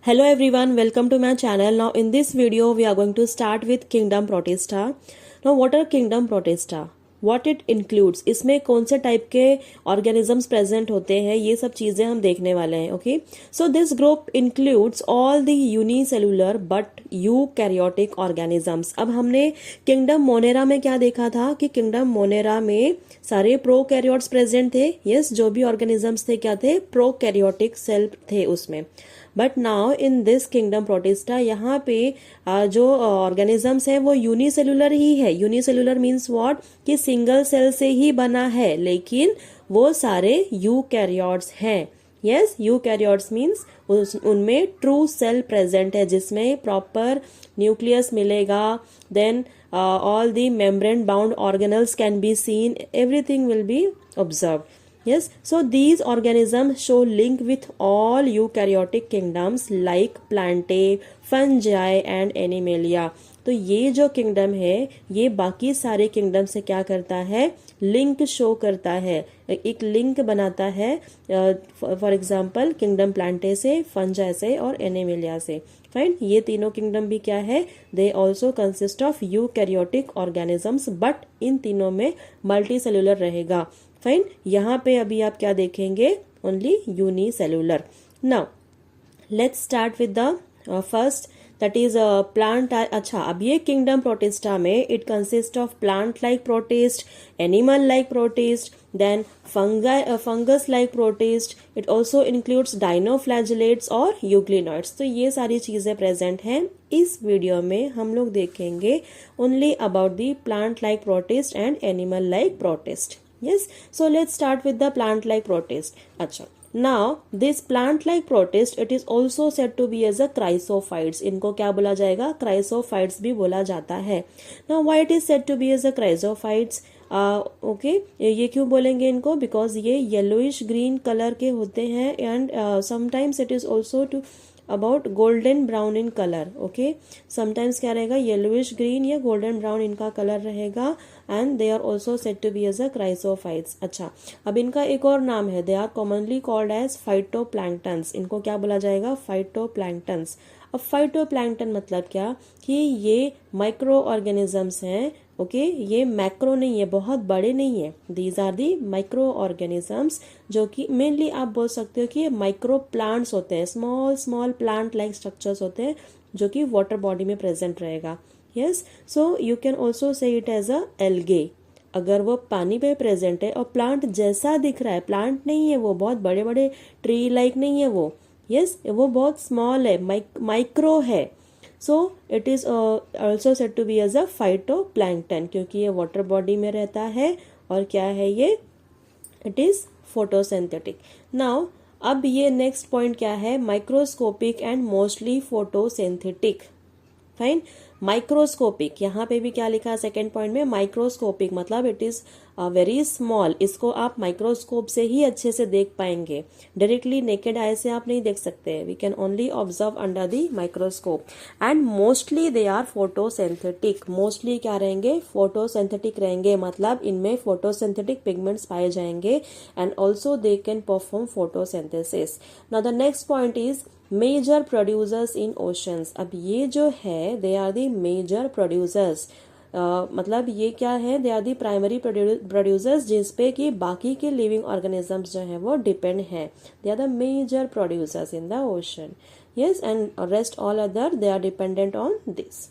Hello everyone, welcome to my channel. Now in this video we are going to start with Kingdom Protista. Now what are Kingdom Protista? What it includes? इसमें कौन से type के organisms present होते हैं, ये सब चीजें हम देखने वाले हैं. Okay, so this group includes all the unicellular but eukaryotic organisms. अब हमने किंगडम मोनेरा में क्या देखा था कि किंगडम मोनेरा में सारे प्रोकैरियोट्स प्रेजेंट थे. यस, जो भी ऑर्गेनिजम्स थे क्या थे, प्रोकैरियोटिक सेल थे उसमें. But now in this kingdom protista यहाँ पे जो ऑर्गेनिजम्स है वो यूनिसेलुलर ही है. यूनिसेलुलर मीन्स व्हाट, कि सिंगल सेल से ही बना है, लेकिन वो सारे यूकैरियोट्स हैं. यस, यूकैरियोट्स मीन्स उनमें ट्रू सेल प्रेजेंट है जिसमें प्रॉपर न्यूक्लियस मिलेगा. Then all the membrane bound organelles can be seen, everything will be observe. Yes, so these organisms show link with all eukaryotic kingdoms like plantae, fungi and animalia. तो ये जो kingdom है ये बाकी सारे kingdom से क्या करता है, लिंक शो करता है, एक लिंक बनाता है. फॉर एग्जाम्पल किंगडम प्लांटे से, फंजाई से और एनिमेलिया से. फाइन, ये तीनों किंगडम भी क्या है, they also consist of eukaryotic organisms, but in तीनों में मल्टी सेलुलर रहेगा. फाइन, यहाँ पे अभी आप क्या देखेंगे, only unicellular. Now let's start with the first, that is plant. अच्छा, अब ये किंगडम प्रोटिस्टा में it consist of plant like protist, animal like protist, then fungus like protist. It also includes dinoflagellates और यूग्लिनॉइड्स. तो ये सारी चीजें present हैं. इस वीडियो में हम लोग देखेंगे only about the plant like protist and animal like protist. Yes, so let's start with the plant-like protist. अच्छा, now this plant-like protist it is also said to be as a chrysophytes. इनको क्या बोला जाएगा, chrysophytes भी बोला जाता है. Now why it is said to be as a chrysophytes? Okay, ये क्यों बोलेंगे इनको, बिकॉज ये येलोइश ग्रीन कलर के होते हैं and sometimes it is also to about golden brown in colour. Okay, sometimes क्या रहेगा, येलोइश ग्रीन या गोल्डन ब्राउन इनका कलर रहेगा. And they are also said to be as a chrysophytes. अच्छा, अब इनका एक और नाम है, they are commonly called as phytoplanktons. इनको क्या बोला जाएगा, फाइटोप्लैंक्टन्स. अब फाइटोप्लैंक्टन मतलब क्या, कि ये माइक्रो ऑर्गेनिजम्स हैं. ओके, ये मैक्रो नहीं है, बहुत बड़े नहीं है. These are the micro organisms, जो कि मेनली आप बोल सकते हो कि ये माइक्रो प्लांट्स होते हैं, small small plant like structures होते हैं जो कि वाटर बॉडी में प्रेजेंट रहेगा. Yes, so you can also say it as a algae. अगर वो पानी पे प्रेजेंट है और प्लांट जैसा दिख रहा है, प्लांट नहीं है वो, बहुत बड़े बड़े ट्री लाइक नहीं है वो. यस, वो बहुत स्मॉल है, माइक्रो है. So it is also said to be as a phytoplankton, क्योंकि ये वाटर बॉडी में रहता है. और क्या है ये, इट इज फोटोसिंथेटिक. नाउ अब ये नेक्स्ट पॉइंट क्या है, microscopic and mostly photosynthetic. Fine, microscopic, यहाँ पे भी क्या लिखा है सेकेंड पॉइंट में, माइक्रोस्कोपिक मतलब इट इज वेरी स्मॉल. इसको आप माइक्रोस्कोप से ही अच्छे से देख पाएंगे, डायरेक्टली नेकेड आई से आप नहीं देख सकते. We can only observe under the microscope. And mostly they are photosynthetic. Mostly क्या रहेंगे, फोटोसिंथेटिक रहेंगे, मतलब इनमें फोटोसिंथेटिक पिगमेंट्स पाए जाएंगे. And also they can perform photosynthesis. Now the next point is major producers in oceans. अब ये जो है, they are the major producers. मतलब ये क्या है, they are the primary producers जिसपे कि बाकी के लिविंग ऑर्गेनिजम्स जो है वो डिपेंड हैं. They are the major producers in the ocean. Yes, and rest all other they are dependent on this.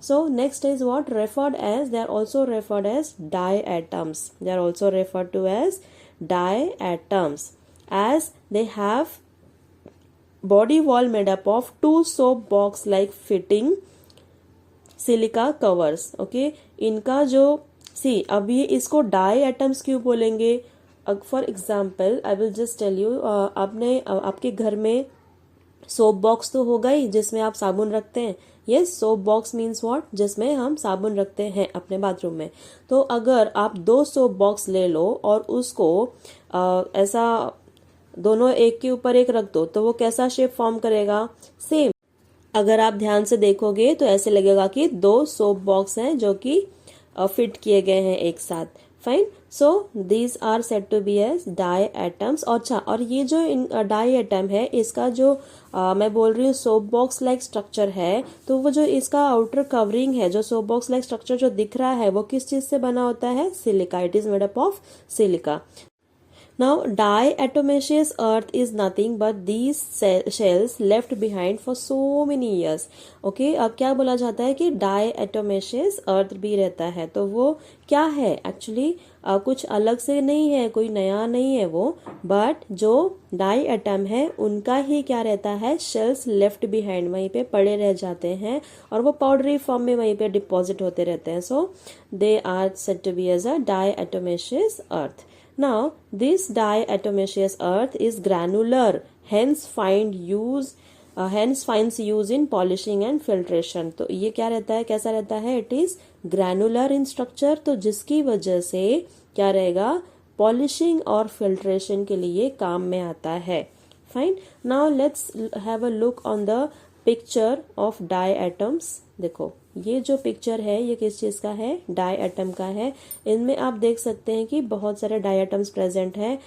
So next is what referred as, they are also referred as diatoms. They are also referred to as diatoms as they have body wall made up of two soap box like fitting silica covers. Okay, इनका जो सी, अब ये इसको die atoms क्यों बोलेंगे. For example I will just tell you, आपने आपके घर में सोप बॉक्स तो होगा ही जिसमें आप साबुन रखते हैं. Yes, soap box means what, जिसमें हम साबुन रखते हैं अपने बाथरूम में. तो अगर आप 2 सोप बॉक्स ले लो और उसको ऐसा दोनों एक के ऊपर एक रख दो, तो वो कैसा शेप फॉर्म करेगा, सेम. अगर आप ध्यान से देखोगे तो ऐसे लगेगा कि 2 सोप बॉक्स हैं जो कि फिट किए गए हैं एक साथ. Fine, so these are said to be as diatoms. और ये जो डाई एटम है इसका जो मैं बोल रही हूँ सोप बॉक्स लाइक स्ट्रक्चर है, तो वो जो इसका आउटर कवरिंग है, जो सोप बॉक्स लाइक स्ट्रक्चर जो दिख रहा है, वो किस चीज से बना होता है? Silica. It is made up of silica. Now, diatomaceous earth is nothing but these shells left behind for so many years. Okay, अब क्या बोला जाता है कि diatomaceous earth भी रहता है, तो वो क्या है? एक्चुअली कुछ अलग से नहीं है, कोई नया नहीं है वो, बट जो डाई एटम है उनका ही क्या रहता है? शेल्स लेफ्ट बिहाइंड, वहीं पे पड़े रह जाते हैं और वो पाउडरी फॉर्म में वहीं पे डिपॉजिट होते रहते हैं. So they are said to be as a diatomaceous earth. Now, this diatomaceous earth is granular, hence finds use in polishing and filtration. तो ये क्या रहता है, कैसा रहता है? It is granular in structure, तो जिसकी वजह से क्या रहेगा? पॉलिशिंग और फिल्ट्रेशन के लिए काम में आता है. Fine. Now let's have a look on the picture of diatoms. देखो ये जो पिक्चर है ये किस चीज का है? डाई एटम का है. इनमें आप देख सकते हैं कि बहुत सारे डाई एटम्स प्रेजेंट है.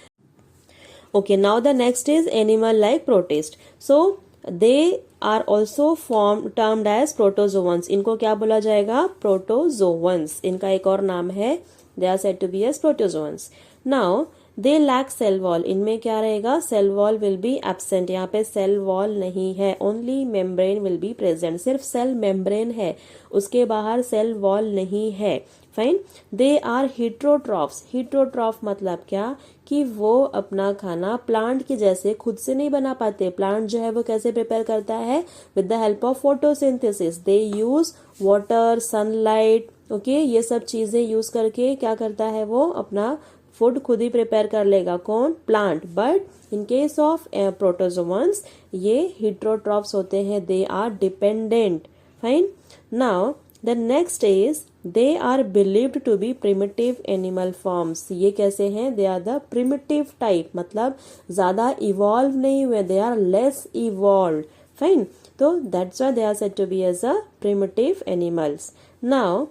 Okay, now the next is animal like protist. So they are also form termed as protozoans. इनको क्या बोला जाएगा? प्रोटोजोवंस. इनका एक और नाम है. They are said to be as protozoans. Now they lack cell wall. इनमें क्या रहेगा? Cell wall will be absent. यहाँ पे सेल वॉल नहीं है, only membrane will be present. सिर्फ सेल मेम्ब्रेन है, उसके बाहर सेल वॉल नहीं है. फाइन. They are हीट्रोट्रॉफ्स. हीट्रोट्रॉफ मतलब क्या? कि वो अपना खाना प्लांट के जैसे खुद से नहीं बना पाते. प्लांट जो है वो कैसे प्रिपेयर करता है? With the help of photosynthesis. They use water, sunlight, okay, ये सब चीजें यूज करके क्या करता है? वो अपना फूड खुद ही प्रिपेयर कर लेगा. कौन? Plant. But in case of protozoans ये हीट्रोट्रॉफ्स होते हैं. They are dependent. Fine. Now the next is they are believed to be primitive animal forms. ये कैसे हैं? They are the primitive type, मतलब ज्यादा इवॉल्व नहीं हुए. They are less evolve. Fine. तो that's why they are said to be as a primitive animals. Now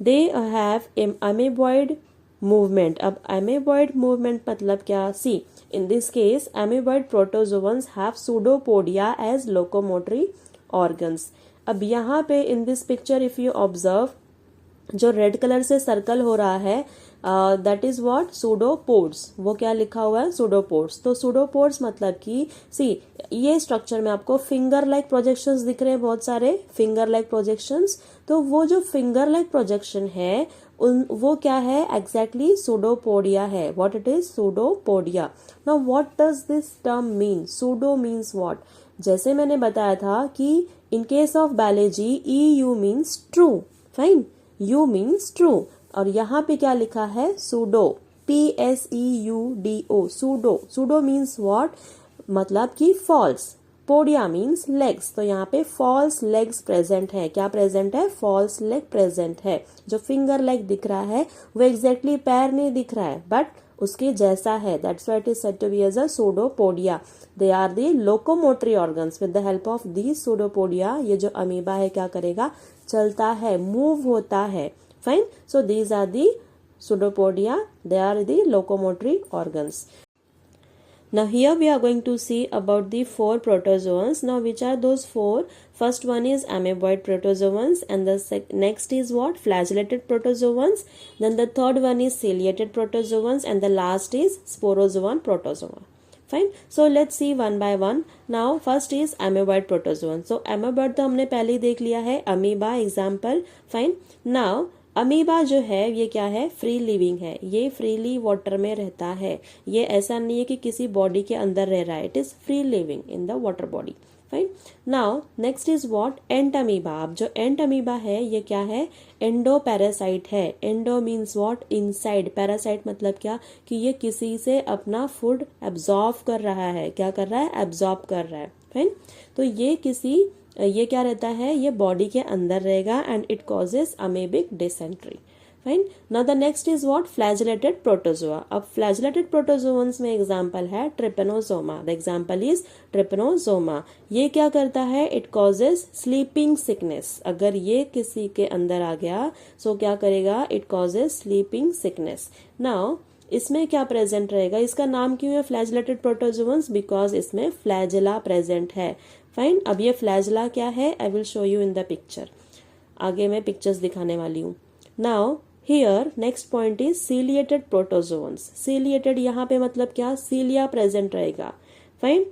they have amoeboid movement. अब amoeboid movement मतलब क्या? सी, in this case amoeboid protozoans have pseudopodia as locomotory organs. अब यहाँ पे in this picture if you observe, जो red colour से circle हो रहा है दैट इज व्हाट? सूडोपोड्स. वो क्या लिखा हुआ है? सूडोपोड्स. तो सूडोपोड्स मतलब कि सी, ये स्ट्रक्चर में आपको फिंगर लाइक प्रोजेक्शंस दिख रहे हैं, बहुत सारे फिंगर लाइक प्रोजेक्शंस. तो वो जो फिंगर लाइक प्रोजेक्शन है वो क्या है? एग्जैक्टली सूडोपोडिया है. What it is? Pseudopodia. Now what does this term mean? Pseudo means what? जैसे मैंने बताया था कि इन case of biology E U means true. Fine. You means true. और यहाँ पे क्या लिखा है? Pseudo. PSEUDO. Pseudo. Pseudo means what? मतलब कि फॉल्स. Podia means legs. तो यहाँ पे फॉल्स लेग्स प्रेजेंट है. क्या प्रेजेंट है? फॉल्स लेग प्रेजेंट है. जो फिंगर लेग दिख रहा है वो एग्जैक्टली पैर नहीं दिख रहा है, बट उसके जैसा है. That's why it is said to be as a pseudopodia. They are the locomotory organs. With the help of the pseudopodia ये जो अमीबा है क्या करेगा? चलता है, मूव होता है. Fine. So these are the pseudopodia. They are the locomotory organs. Now here we are going to see about the 4 protozoans. Now which are those 4? First one is amoeboid protozoans, and the next is what? Flagellated protozoans. Then the third one is ciliated protozoans, and the last is sporozoan protozoa. Fine. So let's see one by one. Now first is amoeboid protozoan. So amoeboid तो हमने पहले ही देख लिया है. amoeba example. Fine. Now amoeba जो है ये क्या है? फ्री लिविंग है. ये फ्रीली वाटर में रहता है. ये ऐसा नहीं है कि किसी बॉडी के अंदर रह रहा है. It is free living in the water body. Fine. Now next is what? Ant amoeba. अब जो एंट अमीबा है ये क्या है? एंडो पैरासाइट है. Endo means what? Inside. Parasite मतलब क्या? कि ये किसी से अपना फूड एब्जॉर्ब कर रहा है. क्या कर रहा है? एब्जॉर्ब कर रहा है. फाइन. तो ये क्या रहता है? ये बॉडी के अंदर रहेगा and it causes amoebic dysentery. Fine. Now the next is what, flagellated protozoa. अब फ्लैजिलेटेड प्रोटोजोअन्स में एग्जांपल है Trypanosoma. The example is Trypanosoma. ये क्या करता है, इट कॉजेज स्लीपिंग सिकनेस. अगर ये किसी के अंदर आ गया सो क्या करेगा, it causes sleeping sickness. Now इसमें क्या प्रेजेंट रहेगा, इसका नाम क्यों है फ्लैजिलेटेड प्रोटोजोअन्स, बिकॉज इसमें फ्लैजिला प्रेजेंट है. फाइन. अब ये फ्लैजिला क्या है, I will show you in the picture. आगे मैं पिक्चर्स दिखाने वाली हूँ. Now here next point is ciliated protozoans. Ciliated यहाँ पे मतलब क्या, सीलिया प्रेजेंट रहेगा. फाइन.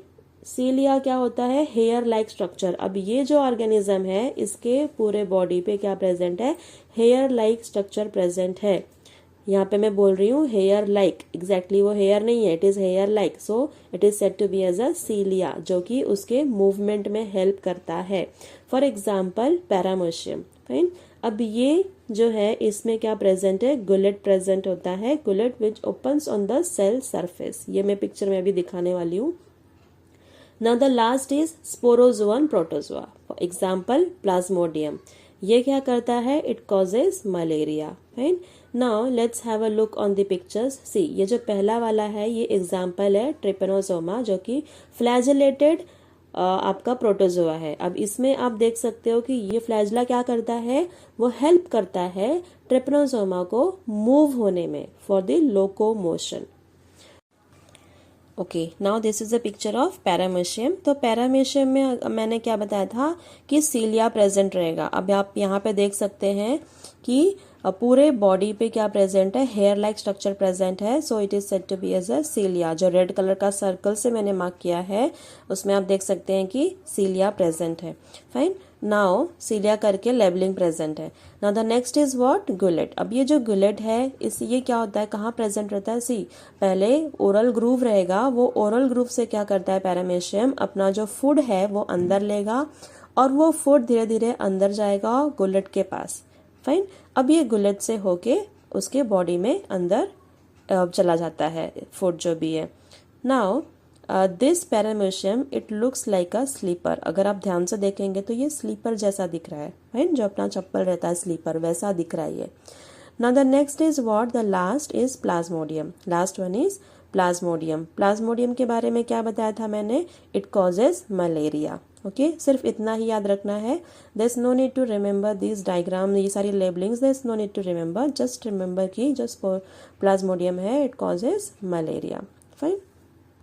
सीलिया क्या होता है, हेयर लाइक स्ट्रक्चर. अब ये जो ऑर्गेनिज्म है इसके पूरे बॉडी पे क्या प्रेजेंट है, हेयर लाइक स्ट्रक्चर प्रेजेंट है. यहाँ पे मैं बोल रही हूँ हेयर लाइक, एग्जैक्टली वो हेयर नहीं है, it is hair like. So it is said to be as a cilia, जो कि उसके मूवमेंट में हेल्प करता है. For example paramecium. फाइन. अब ये जो है इसमें क्या प्रेजेंट है, गुलेट प्रेजेंट होता है. Gullet which opens on the cell surface. ये मैं पिक्चर में अभी दिखाने वाली हूँ. Now the last is sporozoan protozoa. For example plasmodium. ये क्या करता है, it causes malaria. Fine. Now let's have a look on the pictures. See, ये जो पहला वाला है ये एग्जाम्पल है ट्रिपेनोसोमा, जो कि फ्लैजिलेटेड आपका प्रोटोजोआ है. अब इसमें आप देख सकते हो कि ये फ्लैजिला क्या करता है, वो हेल्प करता है ट्रिपेनोसोमा को मूव होने में, for the locomotion. Okay, now this is a picture of paramecium. तो पैरामीशियम में मैंने क्या बताया था कि सीलिया प्रेजेंट रहेगा. अब आप यहाँ पे देख सकते हैं कि पूरे बॉडी पे क्या प्रेजेंट है, हेयर लाइक स्ट्रक्चर प्रेजेंट है. So it is said to be as a cilia. जो रेड कलर का सर्कल से मैंने मार्क किया है उसमें आप देख सकते हैं कि सीलिया प्रेजेंट है. फाइन. नाउ सीलिया करके लेबलिंग प्रेजेंट है. Now the next is what, gullet. अब ये जो गुलेट है ये क्या होता है, कहाँ प्रेजेंट रहता है. सी, पहले ओरल ग्रूव रहेगा. वो ओरल ग्रूव से क्या करता है पैरामीशियम, अपना जो फूड है वो अंदर लेगा और वो फूड धीरे धीरे अंदर जाएगा गुलेट के पास. फाइन. अब ये गुलेट से होके उसके बॉडी में अंदर चला जाता है फूड जो भी है. Now this paramecium it looks like a slipper. अगर आप ध्यान से देखेंगे तो ये स्लीपर जैसा दिख रहा है. फाइन. जो अपना चप्पल रहता है स्लीपर, वैसा दिख रहा है ये. Now the next is what, the last is Plasmodium. Last one is Plasmodium. Plasmodium के बारे में क्या बताया था मैंने, इट कॉजेज मलेरिया. ओके, सिर्फ इतना ही याद रखना है. There is no need to remember this diagram, ये सारी labelings, there is no need to remember. Just remember कि जो प्लाज्मोडियम है it causes malaria. Fine.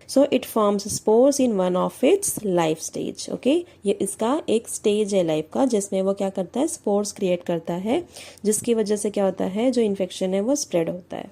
So it forms spores in one of its life stage. Okay, ये इसका एक stage है life का जिसमें वो क्या करता है, स्पोर्स क्रिएट करता है, जिसकी वजह से क्या होता है, जो इन्फेक्शन है वो स्प्रेड होता है.